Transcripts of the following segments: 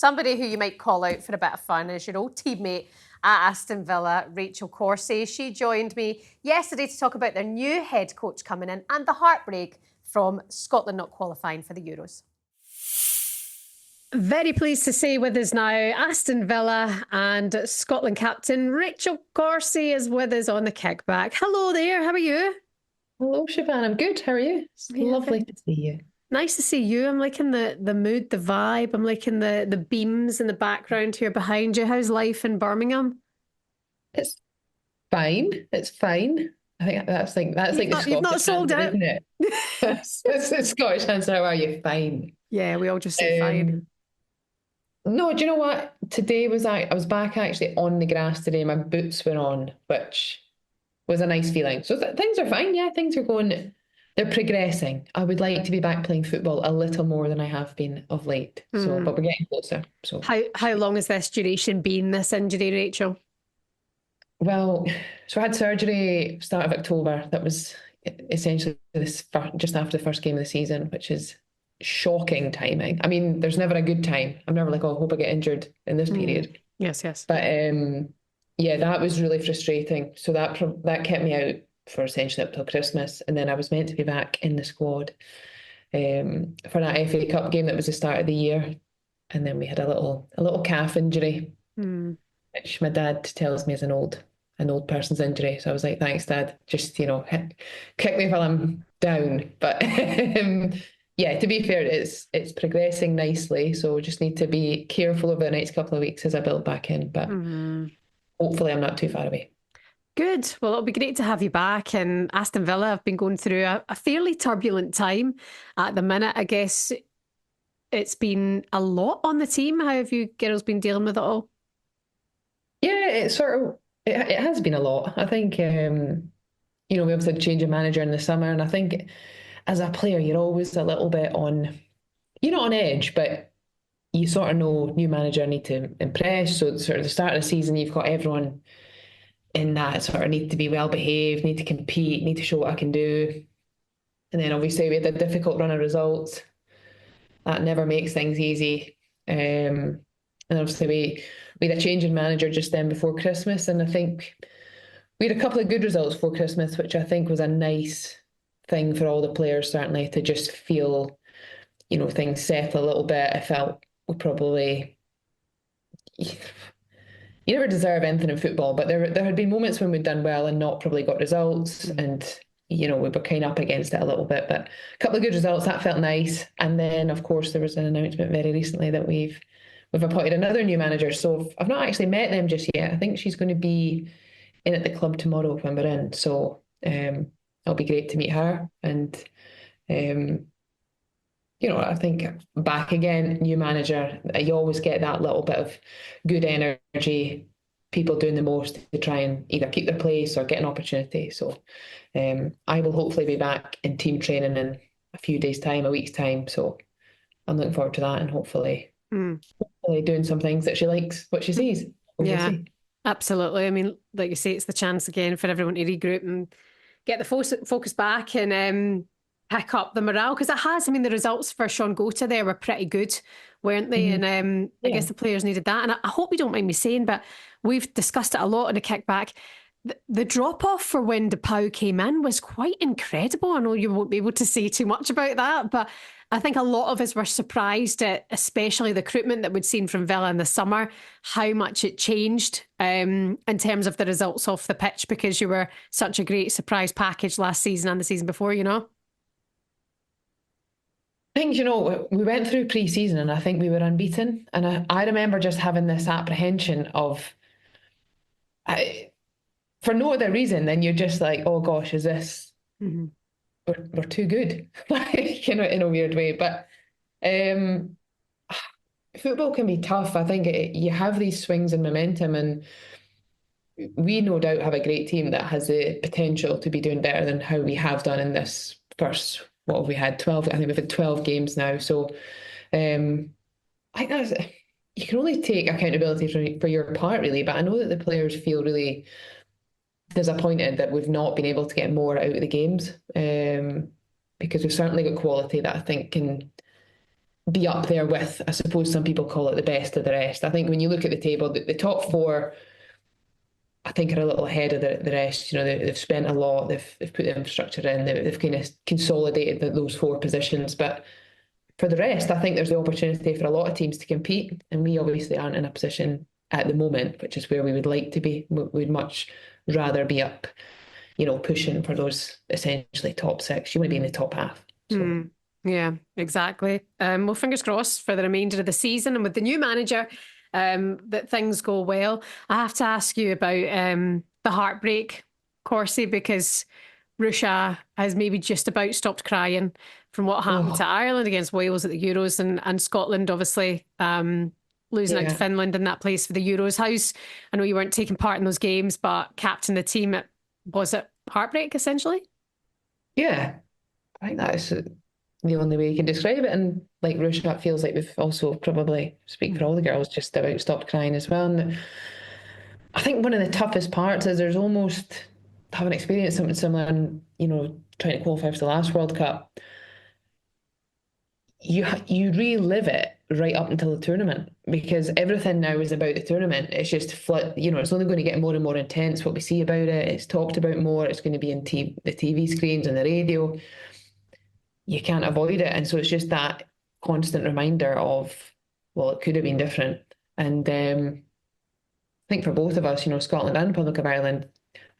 somebody who you might call out for a bit of fun is your old teammate at Aston Villa, Rachel Corsie. She joined me yesterday to talk about their new head coach coming in and the heartbreak from Scotland not qualifying for the Euros. Very pleased to say with us now, Aston Villa and Scotland captain Rachel Corsie is with us on the kickback. Hello there, how are you? Hello, Shebahn. I'm good. How are you? It's lovely to see you. Nice to see you. I'm liking the mood, the vibe. I'm liking the beams in the background here behind you. How's life in Birmingham? It's fine. It's fine. I think that's like the Scottish You've not sold answer, it, isn't it? It's the Scottish answer. How are you? Fine. Yeah, we all just say fine. No, do you know what? Today I was back actually on the grass today. My boots were on, which was a nice feeling. So things are fine. Yeah, things are going. They're progressing. I would like to be back playing football a little more than I have been of late. So, but we're getting closer. So, how long has this duration been? This injury, Rachel? Well, so I had surgery start of October. That was essentially just after the first game of the season, which is shocking timing. I mean, there's never a good time. I'm never like, oh, I hope I get injured in this period. Yes. But yeah, that was really frustrating. So that kept me out for essentially up till Christmas, and then I was meant to be back in the squad for that FA Cup game that was the start of the year, and then we had a little calf injury, which my dad tells me is an old person's injury. So I was like, thanks, Dad. Just kick me while I'm down. But yeah, to be fair, it's progressing nicely. So just need to be careful over the next couple of weeks as I build back in. But hopefully, I'm not too far away. Good. Well, it'll be great to have you back. And Aston Villa have been going through a fairly turbulent time at the minute. I guess it's been a lot on the team. How have you girls been dealing with it all? Yeah, it has been a lot. I think we obviously had to change a manager in the summer, and I think as a player you're always a little bit you're not on edge, but you sort of know new manager need to impress. So sort of the start of the season, you've got everyone in that sort of need to be well behaved, need to compete, need to show what I can do. And then obviously we had a difficult run of results. That never makes things easy. And obviously we had a change in manager just then before Christmas, and I think we had a couple of good results before Christmas, which I think was a nice thing for all the players, certainly, to just feel, things settle a little bit. I felt we probably... You never deserve anything in football, but there had been moments when we'd done well and not probably got results, and we were kind of up against it a little bit. But a couple of good results, that felt nice. And then, of course, there was an announcement very recently that we've appointed another new manager. So I've not actually met them just yet. I think she's going to be in at the club tomorrow when we're in. So it'll be great to meet her. And I think back again, new manager, you always get that little bit of good energy, people doing the most to try and either keep their place or get an opportunity. So I will hopefully be back in team training in a few days' time, a week's time. So I'm looking forward to that, and hopefully doing some things that she likes, what she sees. Yeah, absolutely. I mean, like you say, it's the chance again for everyone to regroup and get the focus back and pick up the morale, because it has. I mean, the results for Sean Gota there were pretty good, weren't they? And I guess the players needed that. And I hope you don't mind me saying, but we've discussed it a lot in a kickback. The drop-off for when DePau came in was quite incredible. I know you won't be able to say too much about that, but I think a lot of us were surprised at, especially the recruitment that we'd seen from Villa in the summer, how much it changed in terms of the results off the pitch, because you were such a great surprise package last season and the season before, I think, we went through pre-season and I think we were unbeaten. And I remember just having this apprehension of, for no other reason than you're just like, oh gosh, is this, we're too good, like, in a weird way. But football can be tough. I think you have these swings in momentum, and we no doubt have a great team that has the potential to be doing better than how we have done in this first... What have we had? 12. I think we've had 12 games now. So I think you can only take accountability for your part, really. But I know that the players feel really disappointed that we've not been able to get more out of the games, because we've certainly got quality that I think can be up there with, I suppose some people call it the best of the rest. I think when you look at the table, the top four, I think, are a little ahead of the rest. You know, they've spent a lot, they've put the infrastructure in, they've kind of consolidated those four positions. But for the rest, I think there's the opportunity for a lot of teams to compete, and we obviously aren't in a position at the moment, which is where we would like to be. We'd much rather be up, you know, pushing for those essentially top six. You want to be in the top half. So. Yeah, exactly. Well, fingers crossed for the remainder of the season, and with the new manager, that things go well. I have to ask you about the heartbreak, Corsie, because Rusha has maybe just about stopped crying from what happened to Oh, Ireland against Wales at the Euros, and Scotland obviously losing out to yeah. Finland in that place for the Euros. I know you weren't taking part in those games, but captain the team. Was it heartbreak essentially? Yeah. I think that is the only way you can describe it. And like Rusha, it feels like we've also probably, speak for all the girls, just about stopped crying as well. And I think one of the toughest parts is there's almost, having experienced something similar and, you know, trying to qualify for the last World Cup, you relive it right up until the tournament because everything now is about the tournament. It's just you know, it's only going to get more and more intense what we see about it. It's talked about more. It's going to be in the TV screens and the radio. You can't avoid it. And so it's just that constant reminder of, well, it could have been different. And I think for both of us, you know, Scotland and Republic of Ireland,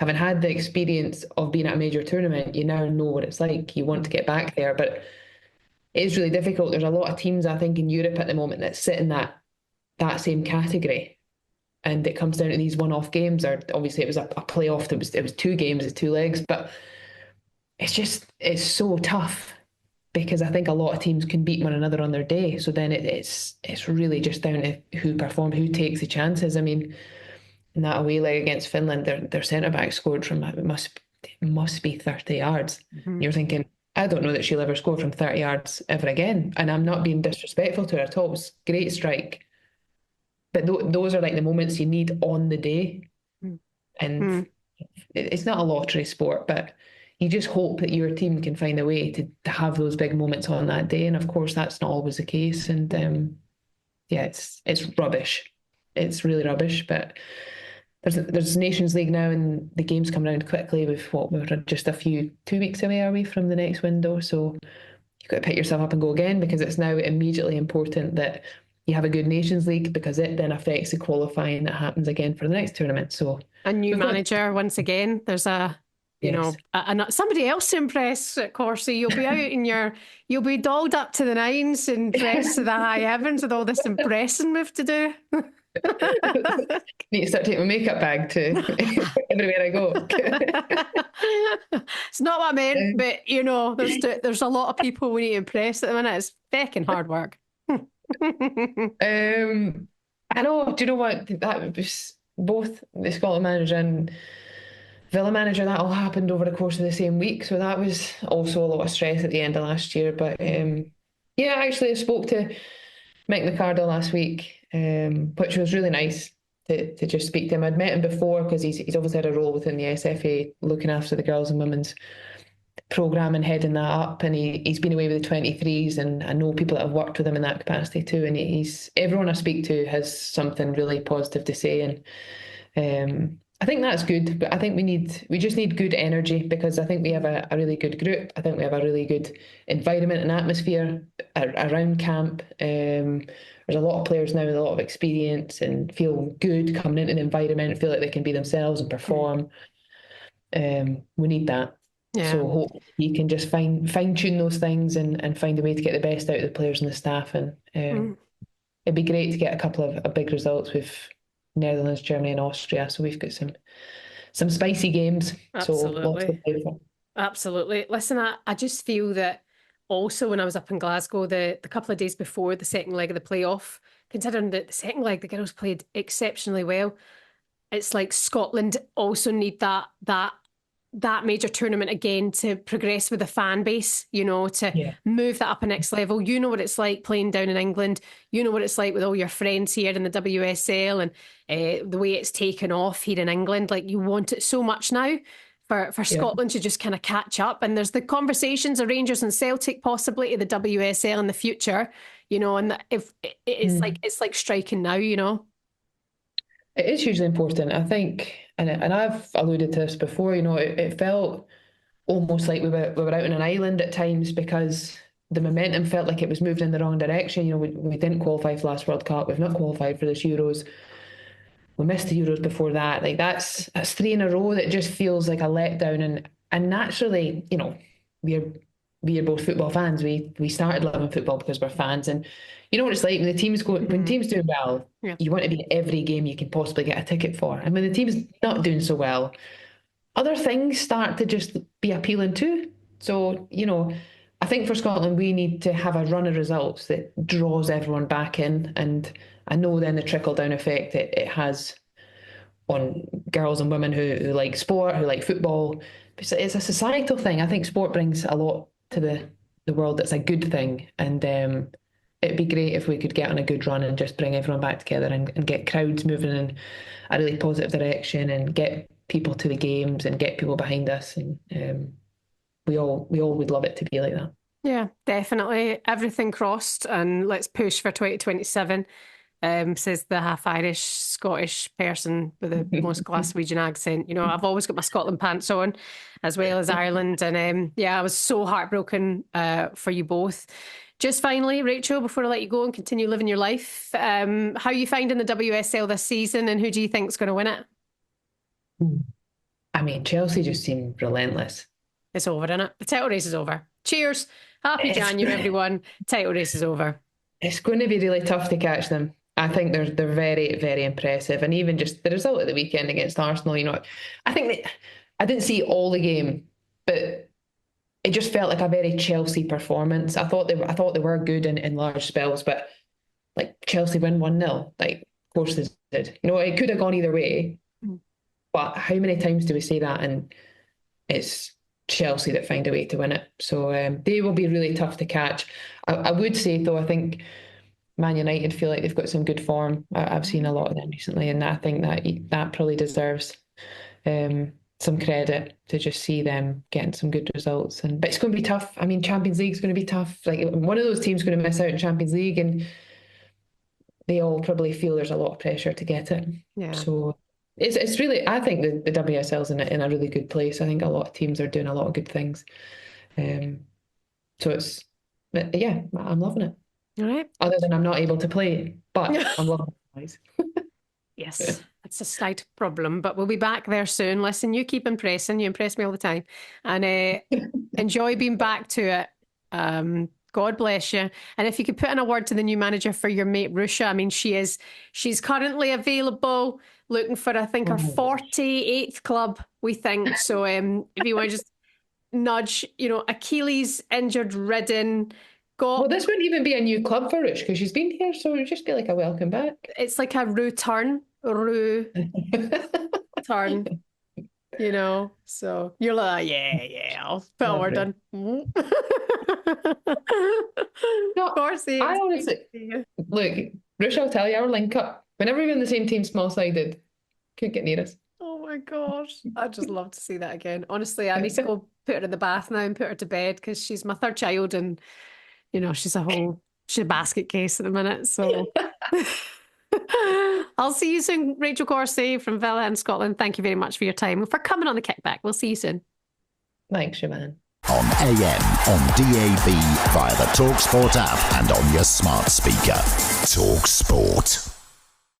having had the experience of being at a major tournament, you now know what it's like. You want to get back there, but it is really difficult. There's a lot of teams, I think, in Europe at the moment that sit in that same category. And it comes down to these one-off games, or obviously it was a playoff. It was two games, it's two legs, but it's so tough because I think a lot of teams can beat one another on their day. So then it's really just down to who performs, who takes the chances. I mean, in that away leg against Finland, their centre back scored from it must be 30 yards. Mm-hmm. You're thinking, I don't know that she'll ever score from 30 yards ever again. And I'm not being disrespectful to her at all. It was a great strike. But those are like the moments you need on the day. And it's not a lottery sport, but you just hope that your team can find a way to have those big moments on that day. And of course, that's not always the case. And yeah, it's rubbish. It's really rubbish. But there's Nations League now, and the games come around quickly. We're just 2 weeks away, are we, from the next window? So you've got to pick yourself up and go again because it's now immediately important that you have a good Nations League because it then affects the qualifying that happens again for the next tournament. So a new manager once again. There's somebody else to impress at Corsie. You'll be out in you'll be dolled up to the nines and dressed to the high heavens with all this impressing we have to do. Need to start taking my makeup bag to everywhere I go. It's not what I meant, but you know, there's a lot of people we need to impress at the minute. It's feckin' hard work. I know. Do you know what? That was both the Scotland manager and Villa manager. That all happened over the course of the same week, so that was also a lot of stress at the end of last year. But yeah, actually, I spoke to Mick McArdle last week, which was really nice to just speak to him. I'd met him before because he's obviously had a role within the SFA looking after the girls and women's programme and heading that up, and he's been away with the 23s, and I know people that have worked with him in that capacity too, and everyone I speak to has something really positive to say, and I think that's good, but I think we just need good energy because I think we have a really good group. I think we have a really good environment and atmosphere around camp. There's a lot of players now with a lot of experience and feel good coming into the environment, feel like they can be themselves and perform. We need that. Yeah. So hope he can just fine tune those things and find a way to get the best out of the players and the staff. And it'd be great to get a couple of big results with Netherlands, Germany, and Austria. So we've got some spicy games. Absolutely. So lots to play for. Absolutely. Listen, I just feel that also when I was up in Glasgow the couple of days before the second leg of the playoff, considering that the second leg the girls played exceptionally well, it's like Scotland also need that major tournament again to progress with the fan base, you know, to move that up a next level. You know what it's like playing down in England. You know what it's like with all your friends here in the WSL and the way it's taken off here in England. Like you want it so much now for Scotland to just kind of catch up. And there's the conversations of Rangers and Celtic possibly to the WSL in the future. and if it's like striking now, It is hugely important, I think, and I've alluded to this before. It felt almost like we were out on an island at times because the momentum felt like it was moving in the wrong direction. We didn't qualify for last World Cup. We've not qualified for this Euros. We missed the Euros before that. Like that's three in a row that just feels like a letdown. And naturally, we are both football fans. We started loving football because we're fans. And you know what it's like when the teams go when teams do well, Yeah. you want to be at every game you can possibly get a ticket for. And when the team's not doing so well, other things start to just be appealing too. So, I think for Scotland, we need to have a run of results that draws everyone back in. And I know then the trickle down effect it has on girls and women who like sport, who like football. It's a societal thing. I think sport brings a lot to the world that's a good thing. And it'd be great if we could get on a good run and just bring everyone back together and get crowds moving in a really positive direction and get people to the games and get people behind us. And we all would love it to be like that. Yeah, definitely. Everything crossed, and let's push for 2027. Says the half Irish Scottish person with the most Glaswegian accent. I've always got my Scotland pants on, as well as Ireland, and I was so heartbroken for you both. Just finally, Rachel, before I let you go and continue living your life, how are you finding the WSL this season, and who do you think is going to win it? I mean, Chelsea just seem relentless. It's over, isn't it? The title race is over. Cheers. Happy January, everyone. Title race is over. It's going to be really tough to catch them. I think they're very, very impressive. And even just the result of the weekend against Arsenal, I think I didn't see all the game, but it just felt like a very Chelsea performance. I thought they were good in large spells, but like Chelsea win 1-0. Like, of course they did. It could have gone either way. But how many times do we say that? And it's Chelsea that find a way to win it. So they will be really tough to catch. I would say, though, I think Man United feel like they've got some good form. I've seen a lot of them recently, and I think that probably deserves some credit to just see them getting some good results. But it's going to be tough. I mean, Champions League is going to be tough. Like, one of those teams is going to miss out in Champions League, and they all probably feel there's a lot of pressure to get it. Yeah. So it's really, I think the WSL's in a really good place. I think a lot of teams are doing a lot of good things. So I'm loving it. All right. Other than I'm not able to play, but I'm loving it. Yes, it's a slight problem, but we'll be back there soon. Listen, you keep impressing. You impress me all the time. And enjoy being back to it. God bless you. And if you could put in a word to the new manager for your mate Rusha, I mean, she's currently available, looking for, I think, her 48th club, we think. So if you want to just nudge, Achilles injured ridden. Well, this wouldn't even be a new club for Rush because she's been here, so it'd just be like a welcome back. It's like a return. Turn. So you're like, I'll put a word in. No, of course, I honestly look, Rush, I'll tell you, our link up, whenever we're in the same team, small-sided, couldn't get near us. Oh my gosh, I'd just love to see that again. Honestly, I need to go put her in the bath now and put her to bed because she's my third child, and she's a basket case at the minute. So I'll see you soon, Rachel Corsie from Villa in Scotland. Thank you very much for your time, for coming on the Kickback. We'll see you soon. Thanks, Shebahn. On AM, on DAB, via the talkSPORT app and on your smart speaker. talkSPORT.